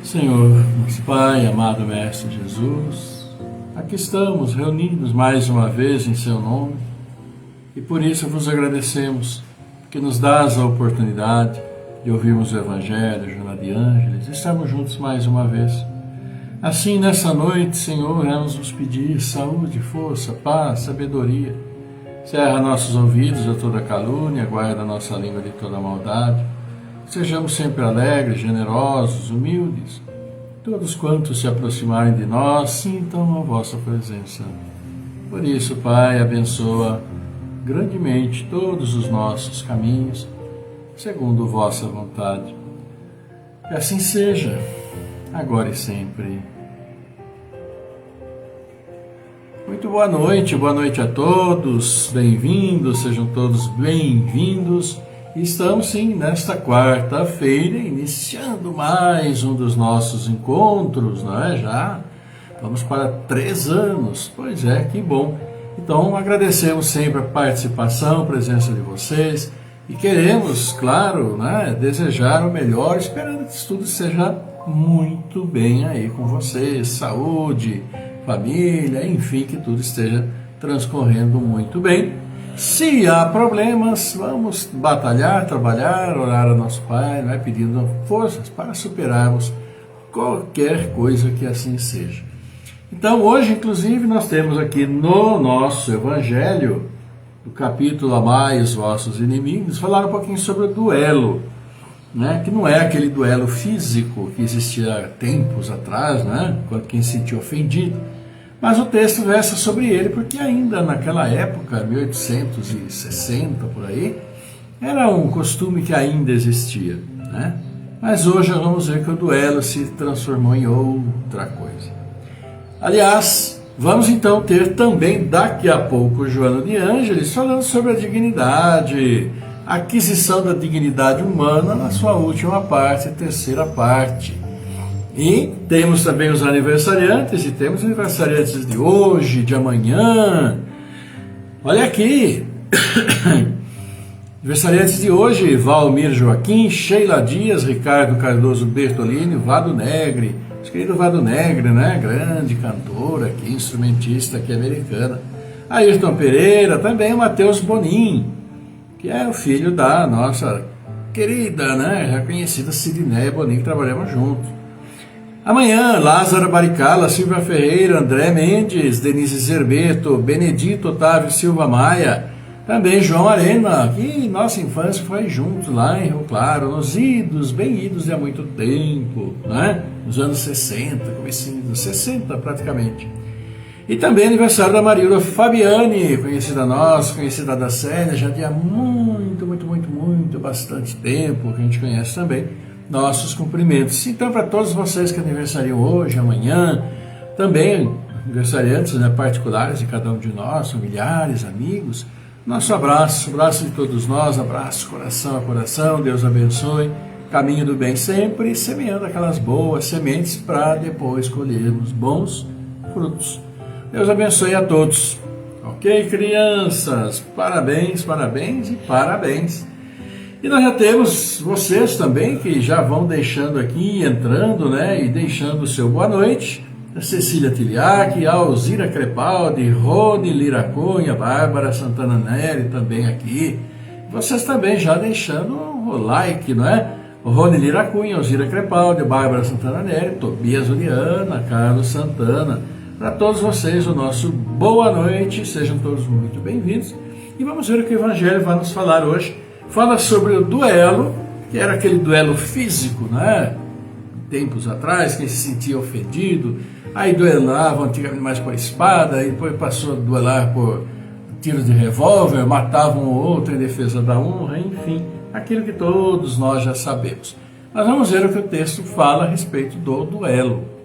Senhor, nosso Pai, amado Mestre Jesus, aqui estamos reunidos mais uma vez em Seu nome e por isso vos agradecemos, porque nos dás a oportunidade de ouvirmos o Evangelho, Joana de Ângeles, e estarmos juntos mais uma vez. Assim, nessa noite, Senhor, vamos nos pedir saúde, força, paz, sabedoria. Cerra nossos ouvidos a toda calúnia, guarda nossa língua de toda maldade. Sejamos sempre alegres, generosos, humildes. Todos quantos se aproximarem de nós, sintam a vossa presença. Por isso, Pai, abençoa grandemente todos os nossos caminhos, segundo vossa vontade. Que assim seja, agora e sempre. Muito boa noite a todos, bem-vindos, sejam todos bem-vindos. Estamos sim nesta quarta-feira, iniciando mais um dos nossos encontros, não é? Já vamos para 3 anos, pois é, que bom. Então agradecemos sempre a participação, a presença de vocês e queremos, claro, né, desejar o melhor, esperando que tudo seja muito bem aí com vocês, saúde, família, enfim, que tudo esteja transcorrendo muito bem. Se há problemas, vamos batalhar, trabalhar, orar a nosso Pai, vai pedindo forças para superarmos qualquer coisa que assim seja. Então, hoje, inclusive, nós temos aqui no nosso Evangelho, no capítulo Amai os vossos inimigos, falar um pouquinho sobre o duelo, né? Que não é aquele duelo físico que existia há tempos atrás, né? Quando quem se sentia ofendido. Mas o texto versa sobre ele, porque ainda naquela época, 1860 por aí, era um costume que ainda existia, né? Mas hoje vamos ver que o duelo se transformou em outra coisa. Aliás, vamos então ter também daqui a pouco Joana de Ângeles falando sobre a dignidade, a aquisição da dignidade humana na sua última parte, terceira parte. E temos também os aniversariantes, e temos aniversariantes de hoje, de amanhã. Olha aqui, aniversariantes de hoje, Valmir Joaquim, Sheila Dias, Ricardo Cardoso Bertolini, Vado Negre, nosso querido Vado Negre, né? Grande cantor aqui, instrumentista aqui americana. Ayrton Pereira, também o Matheus Bonin, que é o filho da nossa querida, né? Reconhecida Sidneia Bonin, que trabalhamos juntos. Amanhã, Lázaro Baricala, Silvia Ferreira, André Mendes, Denise Zerbeto, Benedito Otávio Silva Maia, também João Arena, que nossa infância foi junto lá em Rio Claro, nos idos, bem idos de há muito tempo, né? Nos anos 60, comecinho dos 60 praticamente. E também aniversário da Marília Fabiane, conhecida nossa, conhecida da Célia, já de há muito, bastante tempo, que a gente conhece também. Nossos cumprimentos. Então, para todos vocês que aniversariam hoje, amanhã, também aniversariantes, né, particulares de cada um de nós, familiares, amigos, nosso abraço de todos nós, abraço coração a coração, Deus abençoe, caminho do bem sempre, semeando aquelas boas sementes para depois colhermos bons frutos. Deus abençoe a todos, Ok, crianças, parabéns, parabéns e parabéns. E nós já temos vocês também que já vão deixando aqui, entrando, né, e deixando o seu boa noite. A Cecília Tiliac, Alzira Crepaldi, Rony Liracunha, Bárbara Santana Neri também aqui. Vocês também já deixando o like, não é? O Rony Liracunha, Alzira Crepaldi, Bárbara Santana Neri, Tobias Uliana, Carlos Santana. Para todos vocês, o nosso boa noite, sejam todos muito bem-vindos. E vamos ver o que o Evangelho vai nos falar hoje. Fala sobre o duelo, que era aquele duelo físico, né? Tempos atrás, quem se sentia ofendido, aí duelavam antigamente mais com a espada, e depois passou a duelar por tiros de revólver, matavam um ou outro em defesa da honra, enfim, aquilo que todos nós já sabemos. Mas vamos ver o que o texto fala a respeito do duelo.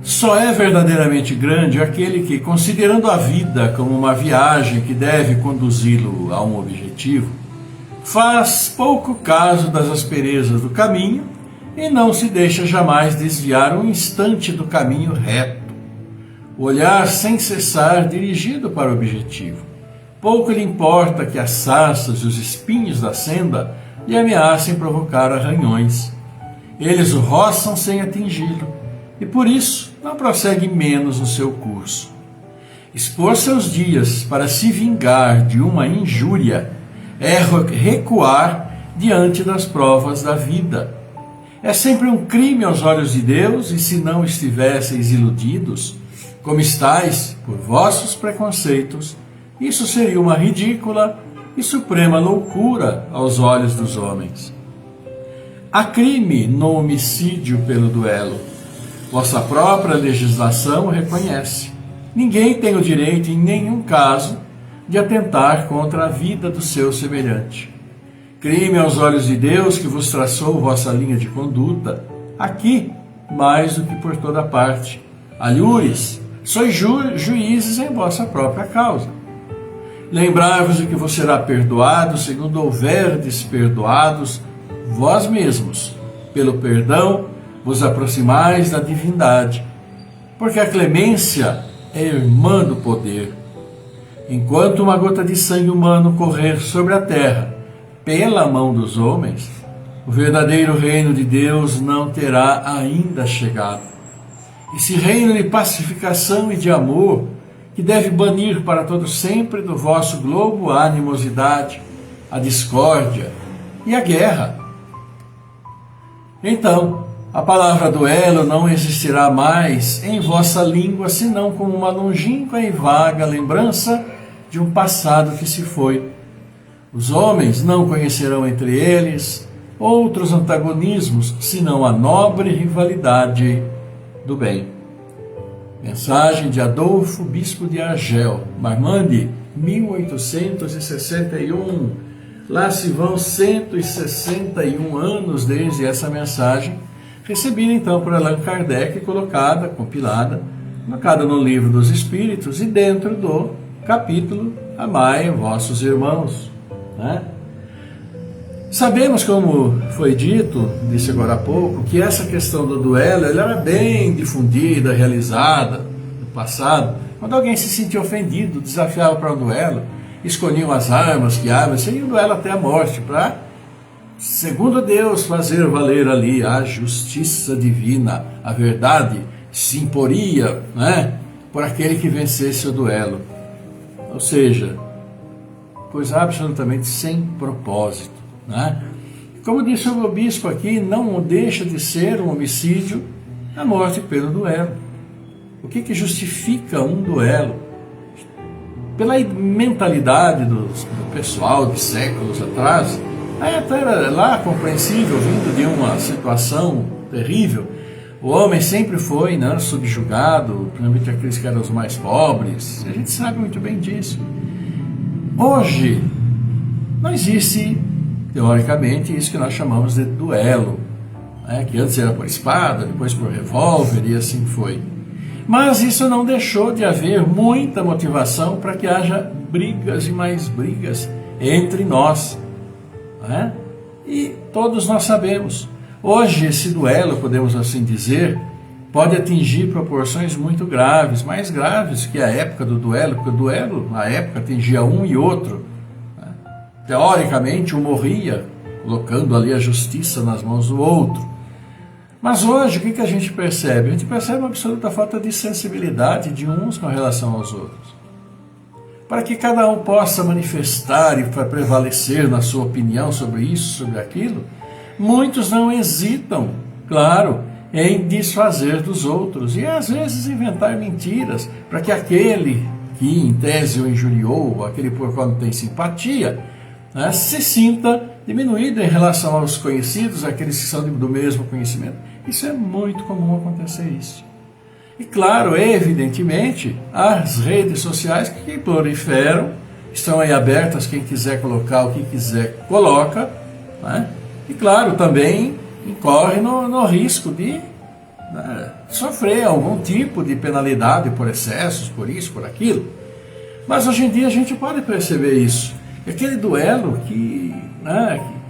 Só é verdadeiramente grande aquele que, considerando a vida como uma viagem que deve conduzi-lo a um objetivo, faz pouco caso das asperezas do caminho e não se deixa jamais desviar um instante do caminho reto, o olhar sem cessar dirigido para o objetivo. Pouco lhe importa que as sarças e os espinhos da senda lhe ameacem provocar arranhões. Eles o roçam sem atingi-lo, e por isso não prossegue menos no seu curso. Expor seus dias para se vingar de uma injúria é recuar diante das provas da vida. É sempre um crime aos olhos de Deus, e se não estivesseis iludidos, como estáis por vossos preconceitos, isso seria uma ridícula e suprema loucura aos olhos dos homens. Há crime no homicídio pelo duelo. Vossa própria legislação o reconhece. Ninguém tem o direito, em nenhum caso, de atentar contra a vida do seu semelhante. Crime aos olhos de Deus, que vos traçou vossa linha de conduta, aqui mais do que por toda parte. Alhures, sois juízes em vossa própria causa. Lembrai-vos de que vos será perdoado, segundo houverdes perdoados vós mesmos. Pelo perdão vos aproximais da divindade, porque a clemência é irmã do poder. Enquanto uma gota de sangue humano correr sobre a terra pela mão dos homens, o verdadeiro reino de Deus não terá ainda chegado. Esse reino de pacificação e de amor, que deve banir para todo sempre do vosso globo a animosidade, a discórdia e a guerra. Então, a palavra duelo não existirá mais em vossa língua, senão como uma longínqua e vaga lembrança de um passado que se foi. Os homens não conhecerão entre eles outros antagonismos, senão a nobre rivalidade do bem. Mensagem de Adolfo, bispo de Argel, Marmande, 1861. Lá se vão 161 anos desde essa mensagem, recebida então por Allan Kardec, colocada no Livro dos Espíritos e dentro do capítulo Amai vossos irmãos. Né? Sabemos, como foi dito, disse agora há pouco, que essa questão do duelo ela era bem difundida, realizada no passado. Quando alguém se sentia ofendido, desafiava para um duelo, escolhiam as armas que seria um duelo até a morte, para, segundo Deus, fazer valer ali a justiça divina, a verdade se imporia, né, por aquele que vencesse o duelo. Ou seja, coisa absolutamente sem propósito. Né? Como disse o meu bispo aqui, não deixa de ser um homicídio a morte pelo duelo. O que justifica um duelo? Pela mentalidade do pessoal de séculos atrás, até era lá compreensível, vindo de uma situação terrível. O homem sempre foi, né, subjugado, principalmente aqueles que eram os mais pobres. A gente sabe muito bem disso. Hoje, não existe, teoricamente, isso que nós chamamos de duelo, né, que antes era por espada, depois por revólver, e assim foi. Mas isso não deixou de haver muita motivação para que haja brigas e mais brigas entre nós. Né? E todos nós sabemos, hoje esse duelo, podemos assim dizer, pode atingir proporções muito graves, mais graves que a época do duelo, porque o duelo, na época, atingia um e outro. Né? Teoricamente, um morria, colocando ali a justiça nas mãos do outro. Mas hoje, o que a gente percebe? A gente percebe uma absoluta falta de sensibilidade de uns com relação aos outros. Para que cada um possa manifestar e prevalecer na sua opinião sobre isso, sobre aquilo, muitos não hesitam, claro, em desfazer dos outros e às vezes inventar mentiras para que aquele que em tese o injuriou, aquele por qual não tem simpatia, né, se sinta diminuído em relação aos conhecidos, aqueles que são do mesmo conhecimento. Isso é muito comum acontecer isso. E claro, evidentemente, as redes sociais que proliferam, estão aí abertas, quem quiser colocar o que quiser, coloca, né? E claro, também incorre no risco de sofrer algum tipo de penalidade por excessos, por isso, por aquilo. Mas hoje em dia a gente pode perceber isso. Aquele duelo que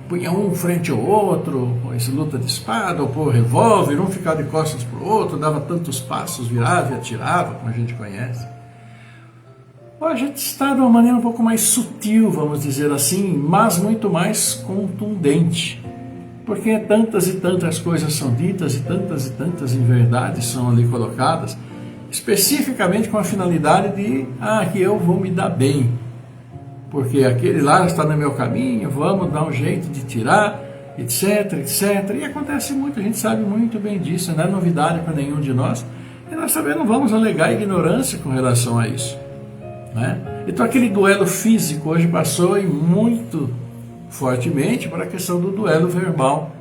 punha um frente ao outro, com essa luta de espada, ou por revólver, um ficava de costas para o outro, dava tantos passos, virava e atirava, como a gente conhece. Hoje a gente está de uma maneira um pouco mais sutil, vamos dizer assim, mas muito mais contundente. Porque tantas e tantas coisas são ditas e tantas inverdades são ali colocadas, especificamente com a finalidade de, que eu vou me dar bem. Porque aquele lá está no meu caminho, vamos dar um jeito de tirar, etc, etc. E acontece muito, a gente sabe muito bem disso, não é novidade para nenhum de nós. E nós também não vamos alegar ignorância com relação a isso. Né? Então aquele duelo físico hoje passou muito fortemente para a questão do duelo verbal.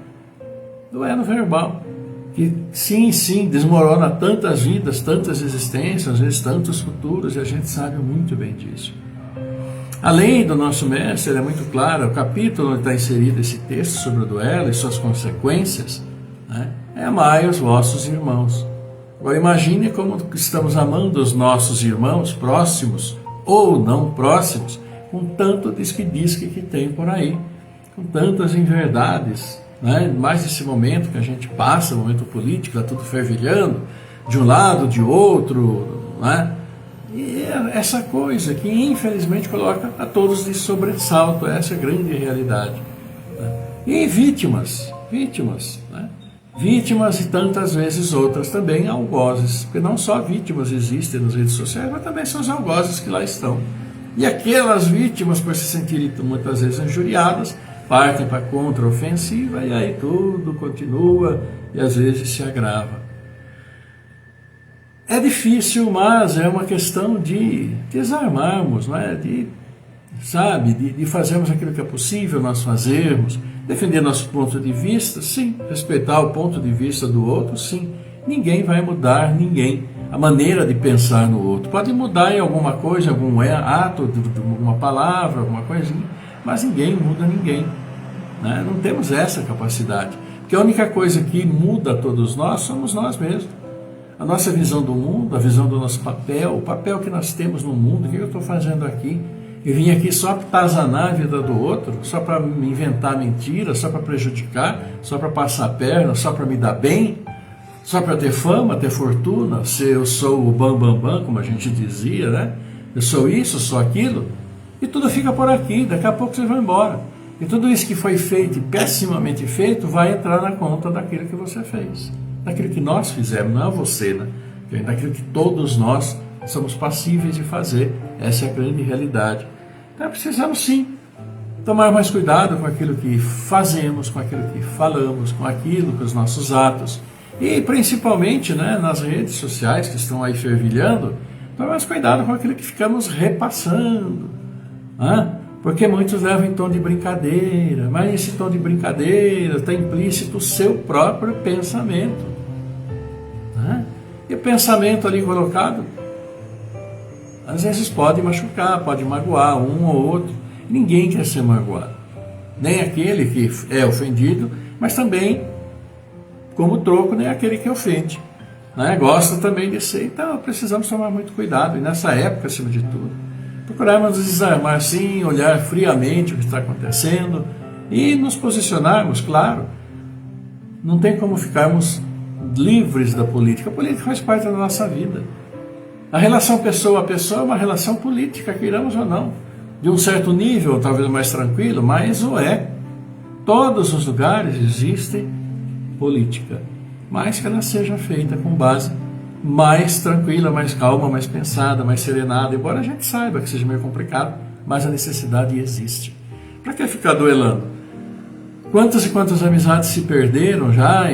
Duelo verbal, que sim, desmorona tantas vidas, tantas existências, às vezes tantos futuros, e a gente sabe muito bem disso. A lei do nosso mestre é muito clara, o capítulo onde está inserido esse texto sobre o duelo e suas consequências, né, é amai os vossos irmãos. Agora imagine como estamos amando os nossos irmãos próximos ou não próximos, com tanto disque que tem por aí, com tantas inverdades, né, mais esse momento que a gente passa, o momento político, está tudo fervilhando, de um lado, de outro, né? E essa coisa que infelizmente coloca a todos de sobressalto, essa é a grande realidade. Né? E vítimas, né? Vítimas e tantas vezes outras também algozes, porque não só vítimas existem nas redes sociais, mas também são os algozes que lá estão. E aquelas vítimas, por se sentirem muitas vezes injuriadas, partem para a contra-ofensiva e aí tudo continua e às vezes se agrava. É difícil, mas é uma questão de desarmarmos, não é? De fazermos aquilo que é possível nós fazermos, defender nosso ponto de vista, sim, respeitar o ponto de vista do outro, sim. Ninguém vai mudar ninguém, a maneira de pensar no outro. Pode mudar em alguma coisa, algum ato, alguma palavra, alguma coisinha, mas ninguém muda ninguém. Né? Não temos essa capacidade, porque a única coisa que muda todos nós somos nós mesmos. A nossa visão do mundo, a visão do nosso papel, o papel que nós temos no mundo, o que eu estou fazendo aqui? Eu vim aqui só para atazanar a vida do outro, só para me inventar mentiras, só para prejudicar, só para passar a perna, só para me dar bem, só para ter fama, ter fortuna, se eu sou o bam, como a gente dizia, né? Eu sou isso, sou aquilo, e tudo fica por aqui, daqui a pouco vocês vão embora. E tudo isso que foi feito, pessimamente feito, vai entrar na conta daquilo que você fez. Daquilo que nós fizemos, não é você, né? Daquilo que todos nós somos passíveis de fazer. Essa é a grande realidade. Então precisamos sim tomar mais cuidado com aquilo que fazemos, com aquilo que falamos, com aquilo, com os nossos atos. E principalmente, né, nas redes sociais que estão aí fervilhando, tomar mais cuidado com aquilo que ficamos repassando. Né? Porque muitos levam em tom de brincadeira, mas nesse tom de brincadeira está implícito o seu próprio pensamento. E o pensamento ali colocado, às vezes pode machucar, pode magoar um ou outro. Ninguém quer ser magoado. Nem aquele que é ofendido, mas também, como troco, nem aquele que ofende. Né? Gosta também de ser. Então precisamos tomar muito cuidado, e nessa época, acima de tudo, procurarmos desarmar sim, olhar friamente o que está acontecendo e nos posicionarmos, claro. Não tem como ficarmos livres da política. A política faz parte da nossa vida. A relação pessoa a pessoa é uma relação política, queiramos ou não. De um certo nível, talvez mais tranquilo, mas o é. Todos os lugares existe política, mas que ela seja feita com base mais tranquila, mais calma, mais pensada, mais serenada, embora a gente saiba que seja meio complicado, mas a necessidade existe. Para que ficar duelando? Quantas e quantas amizades se perderam já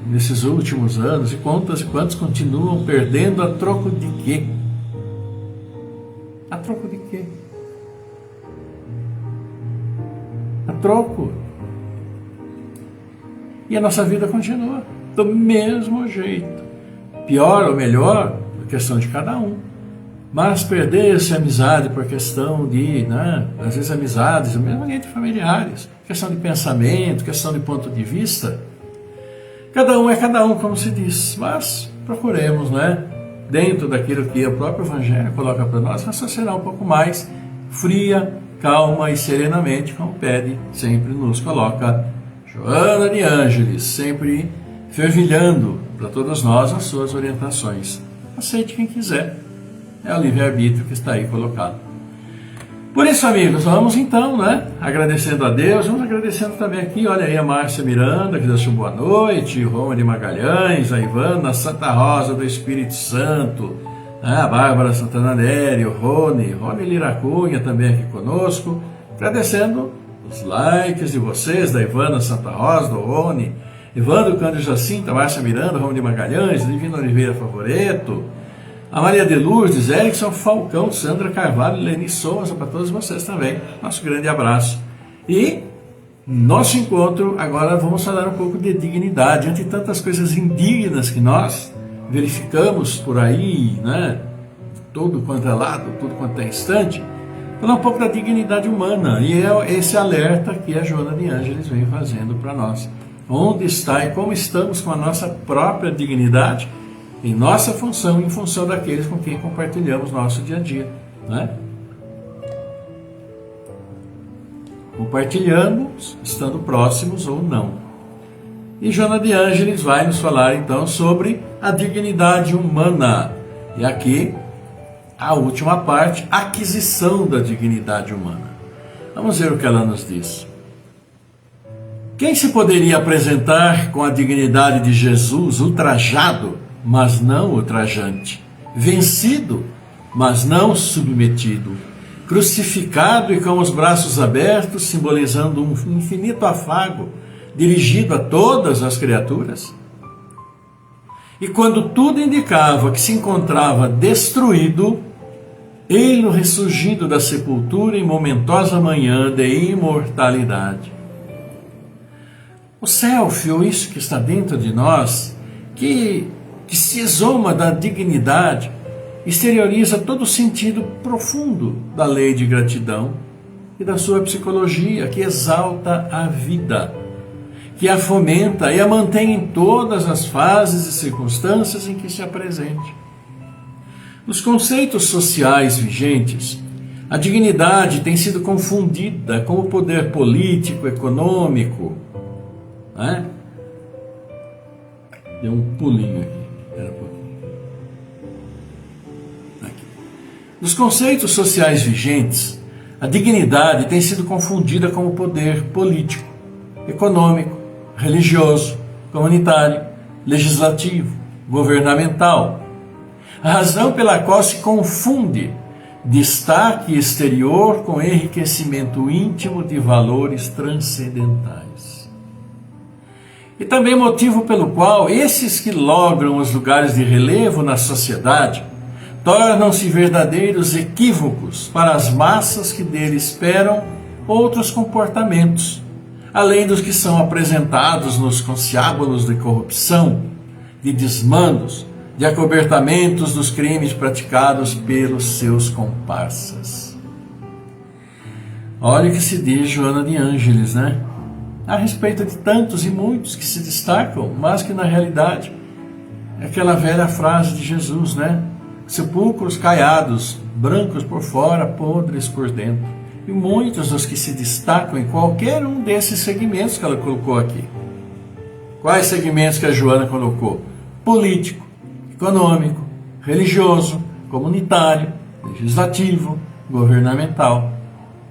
nesses últimos anos, e quantos continuam perdendo a troco de quê? A troco de quê? A troco. E a nossa vida continua do mesmo jeito. Pior ou melhor, é questão de cada um. Mas perder-se a amizade por questão de, às vezes amizades, mesmo entre familiares, questão de pensamento, questão de ponto de vista, cada um é cada um, como se diz. Mas procuremos, dentro daquilo que o próprio Evangelho coloca para nós, raciocinar um pouco mais fria, calma e serenamente, como pede, sempre nos coloca Joana de Ângeles, sempre fervilhando para todos nós as suas orientações. Aceite quem quiser. É o livre-arbítrio que está aí colocado. Por isso, amigos, vamos então, agradecendo a Deus, vamos agradecendo também aqui, olha aí a Márcia Miranda, que dá sua boa noite, Roma de Magalhães, a Ivana Santa Rosa do Espírito Santo, a Bárbara Santana Nery, o Rony Liracunha também aqui conosco, agradecendo os likes de vocês, da Ivana Santa Rosa, do Rony, Evandro Cândido Jacinto, a Márcia Miranda, Roma de Magalhães, Divino Oliveira Favoreto, a Maria de Lourdes, Erickson Falcão, Sandra Carvalho, Leni Souza, para todos vocês também, nosso grande abraço. E nosso encontro, agora vamos falar um pouco de dignidade, entre tantas coisas indignas que nós verificamos por aí, todo quanto é lado, tudo quanto é instante, falar um pouco da dignidade humana, e é esse alerta que a Joana de Ângeles vem fazendo para nós. Onde está e como estamos com a nossa própria dignidade, em nossa função, em função daqueles com quem compartilhamos nosso dia a dia, Compartilhamos, estando próximos ou não. E Joana de Ângeles vai nos falar então sobre a dignidade humana. E aqui, a última parte, aquisição da dignidade humana. Vamos ver o que ela nos diz. Quem se poderia apresentar com a dignidade de Jesus ultrajado, mas não ultrajante, vencido, mas não submetido, crucificado e com os braços abertos, simbolizando um infinito afago dirigido a todas as criaturas? E quando tudo indicava que se encontrava destruído, ele ressurgindo da sepultura em momentosa manhã de imortalidade. O self, ou isso que está dentro de nós, que se exoma da dignidade, exterioriza todo o sentido profundo da lei de gratidão e da sua psicologia, que exalta a vida, que a fomenta e a mantém em todas as fases e circunstâncias em que se apresente. Nos conceitos sociais vigentes, a dignidade tem sido confundida com o poder político, econômico. Deu um pulinho aqui. Nos conceitos sociais vigentes, a dignidade tem sido confundida com o poder político, econômico, religioso, comunitário, legislativo, governamental. A razão pela qual se confunde destaque exterior com enriquecimento íntimo de valores transcendentais. E também motivo pelo qual esses que logram os lugares de relevo na sociedade tornam-se verdadeiros equívocos para as massas que dele esperam outros comportamentos, além dos que são apresentados nos conciliábulos de corrupção, de desmandos, de acobertamentos dos crimes praticados pelos seus comparsas. Olha o que se diz Joana de Ângeles, a respeito de tantos e muitos que se destacam, mas que na realidade é aquela velha frase de Jesus, sepulcros caiados, brancos por fora, podres por dentro. E muitos dos que se destacam em qualquer um desses segmentos que ela colocou aqui. Quais segmentos que a Joana colocou? político, econômico, religioso, comunitário, legislativo, governamental.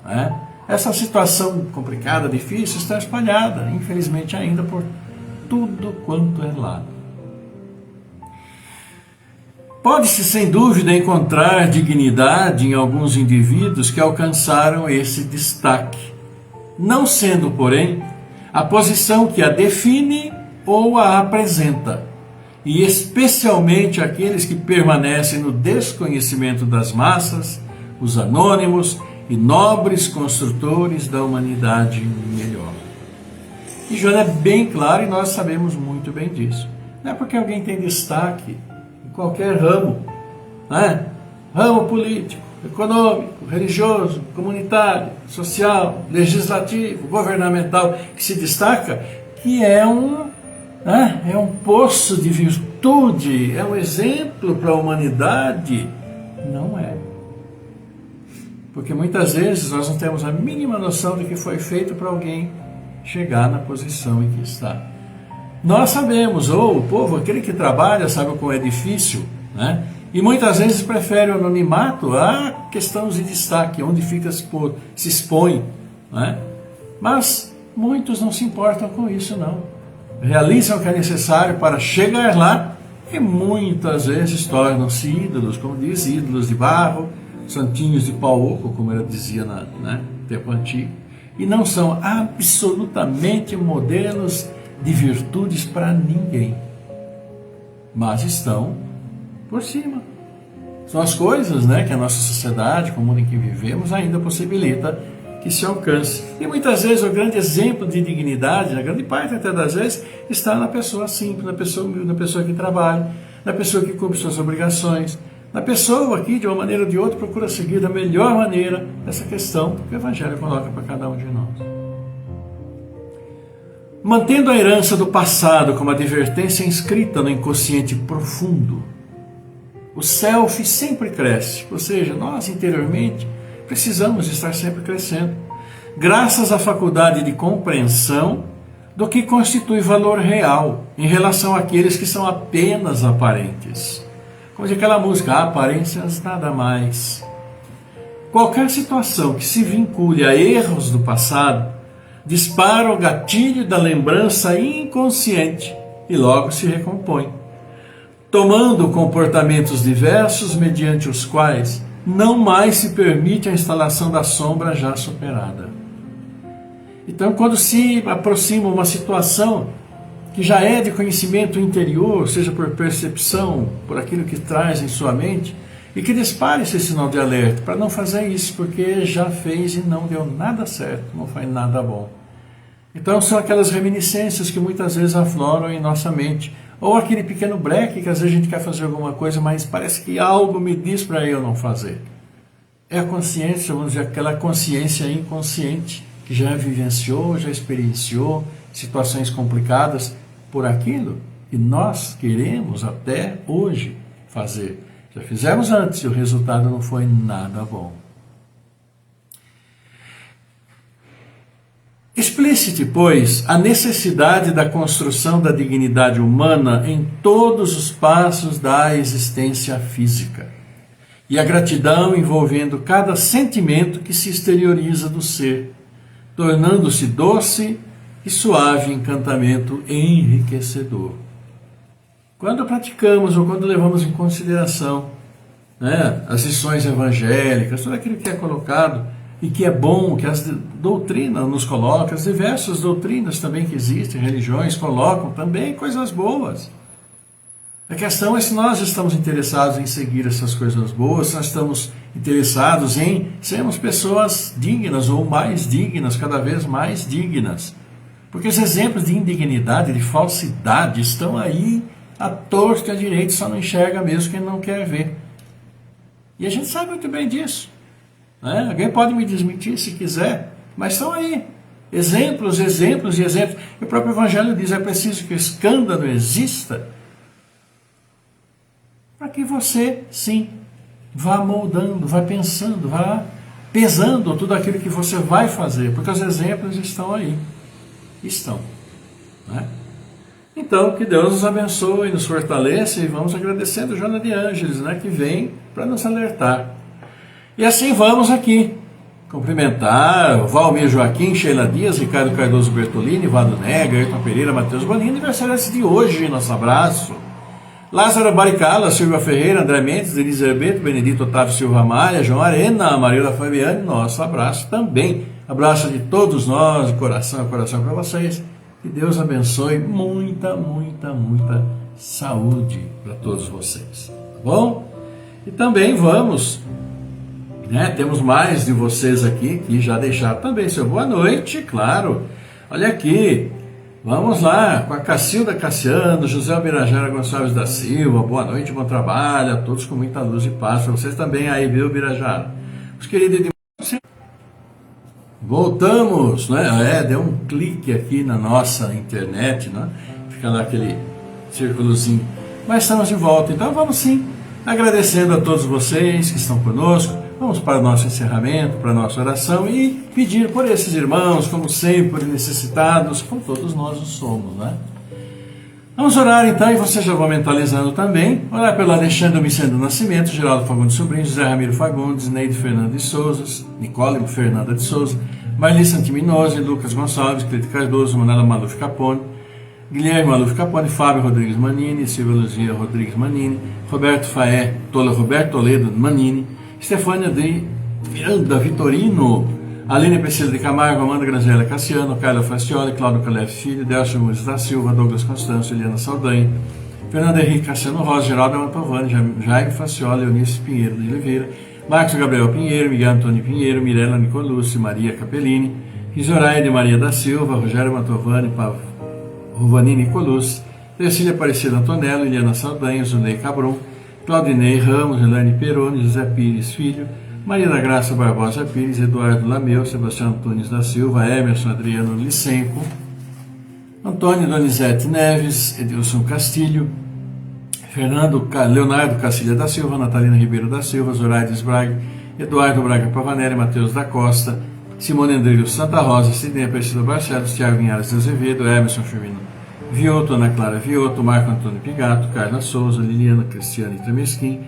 Né? Essa situação complicada, difícil, está espalhada, infelizmente ainda, por tudo quanto é lado. Pode-se, sem dúvida, encontrar dignidade em alguns indivíduos que alcançaram esse destaque, não sendo, porém, a posição que a define ou a apresenta, e especialmente aqueles que permanecem no desconhecimento das massas, os anônimos e nobres construtores da humanidade melhor. E Joana é bem claro, e nós sabemos muito bem disso. Não é porque alguém tem destaque em qualquer ramo, né? Ramo político, econômico, religioso, comunitário, social, legislativo, governamental, que se destaca, que é um poço de virtude, é um exemplo para a humanidade. Não é. Porque muitas vezes nós não temos a mínima noção de que foi feito para alguém chegar na posição em que está. Nós sabemos, ou o povo, aquele que trabalha, sabe o quão é difícil, né? E muitas vezes prefere o anonimato a questões de destaque, onde fica se expõe, né? Mas muitos não se importam com isso, não. Realizam o que é necessário para chegar lá e muitas vezes tornam-se ídolos, como diz, ídolos de barro, santinhos de pau oco, como ela dizia no tempo antigo, e não são absolutamente modelos de virtudes para ninguém, mas estão por cima. São as coisas, que a nossa sociedade, o mundo em que vivemos, ainda possibilita que se alcance. E muitas vezes o grande exemplo de dignidade, na grande parte até das vezes, está na pessoa simples, na pessoa humilde, na pessoa que trabalha, na pessoa que cumpre suas obrigações, na pessoa que, de uma maneira ou de outra, procura seguir da melhor maneira essa questão que o Evangelho coloca para cada um de nós. Mantendo a herança do passado como advertência inscrita no inconsciente profundo, o self sempre cresce, ou seja, nós interiormente precisamos estar sempre crescendo, graças à faculdade de compreensão do que constitui valor real em relação àqueles que são apenas aparentes. Como diz aquela música, aparências nada mais. Qualquer situação que se vincule a erros do passado dispara o gatilho da lembrança inconsciente e logo se recompõe, tomando comportamentos diversos mediante os quais não mais se permite a instalação da sombra já superada. Então, quando se aproxima uma situação que já é de conhecimento interior, seja por percepção, por aquilo que traz em sua mente, e que dispare esse sinal de alerta, para não fazer isso, porque já fez e não deu nada certo, não foi nada bom. Então são aquelas reminiscências que muitas vezes afloram em nossa mente, ou aquele pequeno breque que às vezes a gente quer fazer alguma coisa, mas parece que algo me diz para eu não fazer. É a consciência, vamos dizer, aquela consciência inconsciente, que já vivenciou, já experienciou situações complicadas por aquilo que nós queremos até hoje fazer. Já fizemos antes e o resultado não foi nada bom. Explicite, pois, a necessidade da construção da dignidade humana em todos os passos da existência física, e a gratidão envolvendo cada sentimento que se exterioriza do ser, tornando-se doce e suave encantamento enriquecedor. Quando praticamos ou quando levamos em consideração as lições evangélicas, tudo aquilo que é colocado e que é bom, que as doutrinas nos colocam, as diversas doutrinas também que existem, religiões colocam também coisas boas. A questão é se nós estamos interessados em seguir essas coisas boas, se nós estamos interessados em sermos pessoas dignas ou mais dignas, cada vez mais dignas. Porque os exemplos de indignidade, de falsidade, estão aí à torta e à direita, só não enxerga mesmo quem não quer ver. E a gente sabe muito bem disso. Alguém pode me desmentir se quiser, mas estão aí. Exemplos, exemplos e exemplos. E o próprio Evangelho diz, é preciso que o escândalo exista para que você, sim, vá moldando, vá pensando, vá pesando tudo aquilo que você vai fazer, porque os exemplos estão aí. Estão. Então, que Deus nos abençoe, nos fortaleça e vamos agradecendo Joana de Ângeles, né, que vem para nos alertar. E assim vamos aqui cumprimentar o Valmir Joaquim, Sheila Dias, Ricardo Cardoso Bertolini, Vado Nega, Ayrton Pereira, Matheus Bonini, aniversariantes de hoje, nosso abraço. Lázaro Baricala, Silvia Ferreira, André Mendes, Denise Herbeto, Benedito Otávio Silva Maia, João Arena, Marília Fabiane, nosso abraço também. Abraço de todos nós, de coração a coração para vocês. Que Deus abençoe, muita saúde para todos vocês, tá bom? E também vamos, né, temos mais de vocês aqui que já deixaram também seu boa noite, claro. Olha aqui, vamos lá, com a Cacilda Cassiano, José Albirajara Gonçalves da Silva, boa noite, bom trabalho, a todos com muita luz e paz, para vocês também aí, viu, Birajara? Os queridos de... Voltamos, né? Deu um clique aqui na nossa internet, né? Fica lá aquele círculozinho. Mas estamos de volta, então vamos sim, agradecendo a todos vocês que estão conosco. Vamos para o nosso encerramento, para a nossa oração e pedir por esses irmãos, como sempre, necessitados, como todos nós o somos, né? Vamos orar então, e vocês já vão mentalizando também. Orar pelo Alexandre Micendo Nascimento, Geraldo Fagundes Sobrinho, José Ramiro Fagundes, Neide Fernanda de Souza, Nicole Fernanda de Souza, Marli Santiminosi, Lucas Gonçalves, Cleide Cardoso, Manela Maluf Capone, Guilherme Maluf Capone, Fábio Rodrigues Manini, Silvia Luzia Rodrigues Manini, Roberto Faé, Roberto Toledo Manini, Stefânia de Miranda Vitorino, Aline Priscila de Camargo, Amanda Graziela Cassiano, Carla Fastioli, Cláudio Calef Filho, Delcio Muniz da Silva, Douglas Constâncio, Eliana Saldanha, Fernando Henrique Cassiano Rosa, Geraldo Mantovani, Jaime Fastioli, Eunice Pinheiro de Oliveira, Marcos Gabriel Pinheiro, Miguel Antônio Pinheiro, Mirela Nicolucci, Maria Capellini, Rizoraide Maria da Silva, Rogério Mantovani, Rovanini Nicolucci, Cecília Aparecida Antonello, Eliana Saldanha, Zunei Cabrum, Claudinei Ramos, Elaine Peroni, José Pires Filho, Maria da Graça Barbosa Pires, Eduardo Lameu, Sebastião Antunes da Silva, Emerson Adriano Licenco, Antônio Donizete Neves, Edilson Castilho, Leonardo Cacilha da Silva, Natalina Ribeiro da Silva, Zoraides Braga, Eduardo Braga Pavanelli, Matheus da Costa, Simone Andrés Santa Rosa, Sidney Aparecida Barcelos, Thiago Vinhares de Azevedo, Emerson Firmino Vioto, Ana Clara Vioto, Marco Antônio Pigato, Carla Souza, Liliana Cristiane Tremesquim,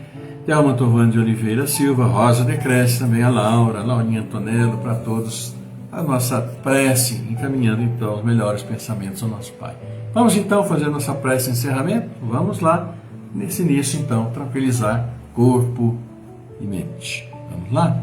Thelma Tovani de Oliveira Silva, Rosa Decresce, também a Laura, Laurinha Antonello, para todos a nossa prece, encaminhando então os melhores pensamentos ao nosso Pai. Vamos então fazer nossa prece de encerramento? Vamos lá, nesse início então, tranquilizar corpo e mente. Vamos lá?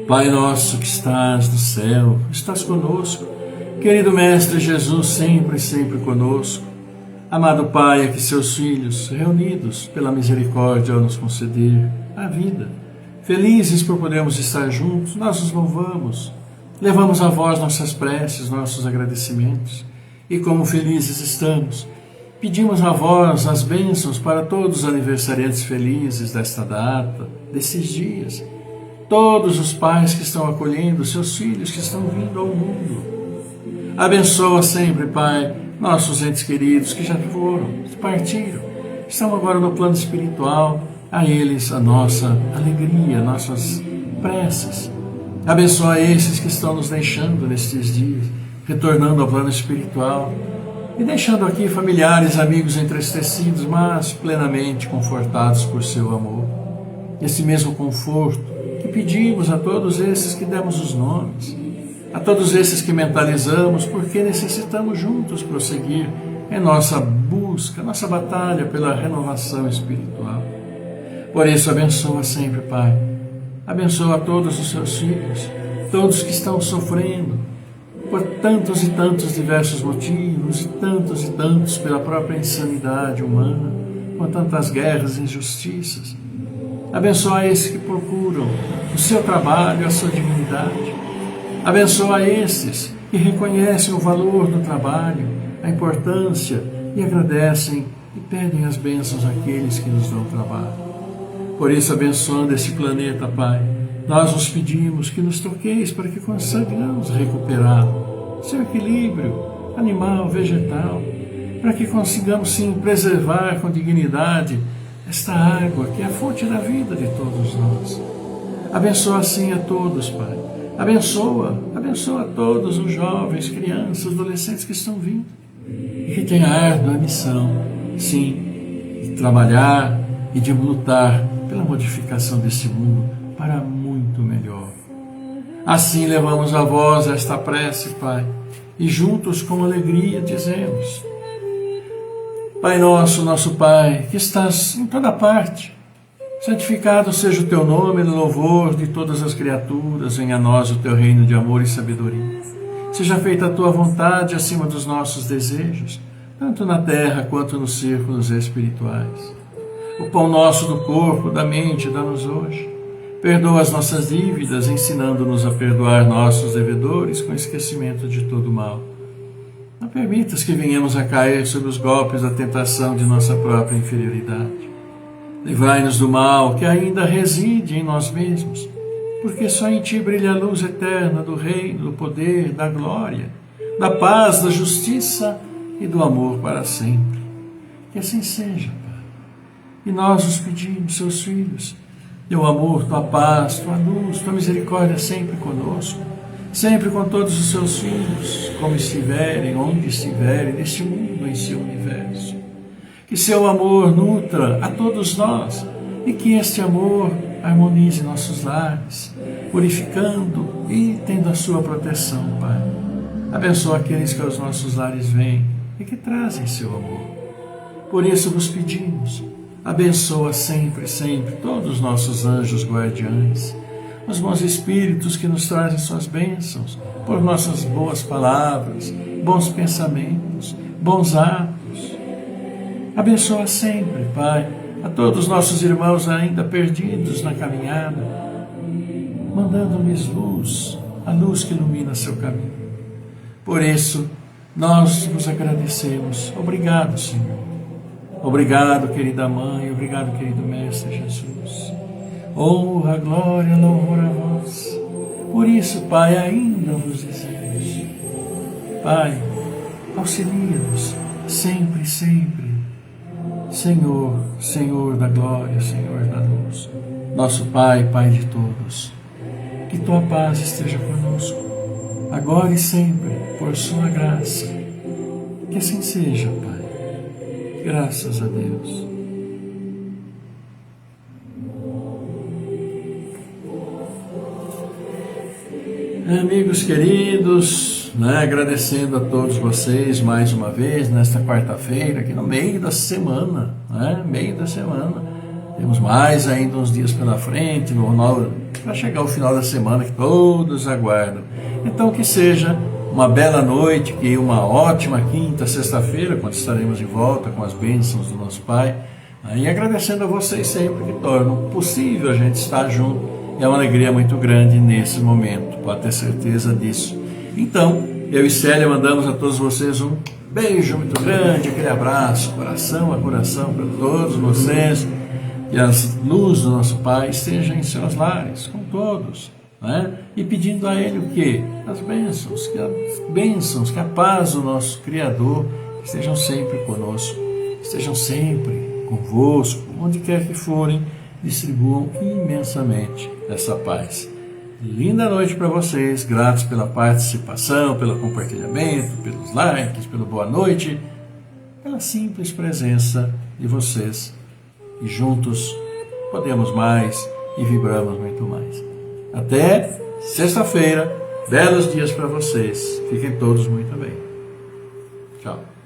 Pai nosso que estás no céu, estás conosco. Querido Mestre Jesus, sempre conosco. Amado Pai, a que seus filhos, reunidos pela misericórdia ao nos conceder a vida, felizes por podermos estar juntos, nós os louvamos. Levamos a vós nossas preces, nossos agradecimentos. E como felizes estamos, pedimos a vós as bênçãos para todos os aniversariantes felizes desta data, desses dias. Todos os pais que estão acolhendo seus filhos que estão vindo ao mundo. Abençoa sempre, Pai, nossos entes queridos que já foram, que partiram, estão agora no plano espiritual, a eles a nossa alegria, nossas preces. Abençoa esses que estão nos deixando nestes dias, retornando ao plano espiritual e deixando aqui familiares, amigos entristecidos, mas plenamente confortados por seu amor. Esse mesmo conforto que pedimos a todos esses que demos os nomes, a todos esses que mentalizamos, porque necessitamos juntos prosseguir em nossa busca, nossa batalha pela renovação espiritual. Por isso, abençoa sempre, Pai. Abençoa todos os seus filhos, todos que estão sofrendo, por tantos e tantos diversos motivos, e tantos pela própria insanidade humana, com tantas guerras e injustiças. Abençoa esses que procuram o seu trabalho, a sua dignidade. Abençoa esses que reconhecem o valor do trabalho, a importância, e agradecem e pedem as bênçãos àqueles que nos dão trabalho. Por isso, abençoando este planeta, Pai, nós nos pedimos que nos toqueis para que consigamos recuperar seu equilíbrio animal, vegetal, para que consigamos, sim, preservar com dignidade esta água que é a fonte da vida de todos nós. Abençoa, assim, a todos, Pai. Abençoa a todos os jovens, crianças, adolescentes que estão vindo e que têm a árdua missão, sim, de trabalhar e de lutar pela modificação desse mundo para muito melhor. Assim levamos a vós esta prece, Pai, e juntos com alegria dizemos: Pai nosso, nosso Pai, que estás em toda parte, santificado seja o teu nome no louvor de todas as criaturas, venha a nós o teu reino de amor e sabedoria. Seja feita a tua vontade acima dos nossos desejos, tanto na terra quanto nos círculos espirituais. O pão nosso do corpo, da mente, dá-nos hoje. Perdoa as nossas dívidas, ensinando-nos a perdoar nossos devedores com esquecimento de todo mal. Não permitas que venhamos a cair sob os golpes da tentação de nossa própria inferioridade. Livrai-nos do mal que ainda reside em nós mesmos, porque só em Ti brilha a luz eterna do reino, do poder, da glória, da paz, da justiça e do amor para sempre. Que assim seja, Pai. E nós os pedimos, seus filhos, teu amor, tua paz, tua luz, tua misericórdia sempre conosco, sempre com todos os seus filhos, como estiverem, onde estiverem, neste mundo, em seu universo. Que seu amor nutra a todos nós e que este amor harmonize nossos lares, purificando e tendo a sua proteção, Pai. Abençoa aqueles que aos nossos lares vêm e que trazem seu amor. Por isso vos pedimos, abençoa sempre, sempre todos os nossos anjos guardiães, os bons espíritos que nos trazem suas bênçãos, por nossas boas palavras, bons pensamentos, bons atos. Abençoa sempre, Pai, a todos os nossos irmãos ainda perdidos na caminhada, mandando-lhes luz, a luz que ilumina seu caminho. Por isso, nós vos agradecemos. Obrigado, Senhor. Obrigado, querida Mãe, obrigado, querido Mestre Jesus. Honra, glória, louvor a vós. Por isso, Pai, ainda vos dizemos: Pai, auxilia-nos sempre, sempre. Senhor, Senhor da glória, Senhor da luz, nosso Pai, Pai de todos, que Tua paz esteja conosco, agora e sempre, por Sua graça. Que assim seja, Pai. Graças a Deus. Amigos queridos, agradecendo a todos vocês mais uma vez nesta quarta-feira, aqui no meio da semana, meio da semana. Temos mais ainda uns dias pela frente, para chegar ao final da semana que todos aguardam. Então que seja uma bela noite, que uma ótima quinta, sexta-feira, quando estaremos de volta com as bênçãos do nosso Pai. E agradecendo a vocês sempre que tornam possível a gente estar junto. É uma alegria muito grande nesse momento, pode ter certeza disso. Então, eu e Célia mandamos a todos vocês um beijo muito grande, aquele abraço, coração a coração para todos vocês. Que a luz do nosso Pai esteja em seus lares, com todos. E pedindo a Ele o quê? As bênçãos, que a paz do nosso Criador estejam sempre conosco, estejam sempre convosco, onde quer que forem, distribuam imensamente essa paz. Linda noite para vocês, gratos pela participação, pelo compartilhamento, pelos likes, pela boa noite, pela simples presença de vocês. E juntos podemos mais e vibramos muito mais. Até sexta-feira, Belos dias para vocês. Fiquem todos muito bem. Tchau.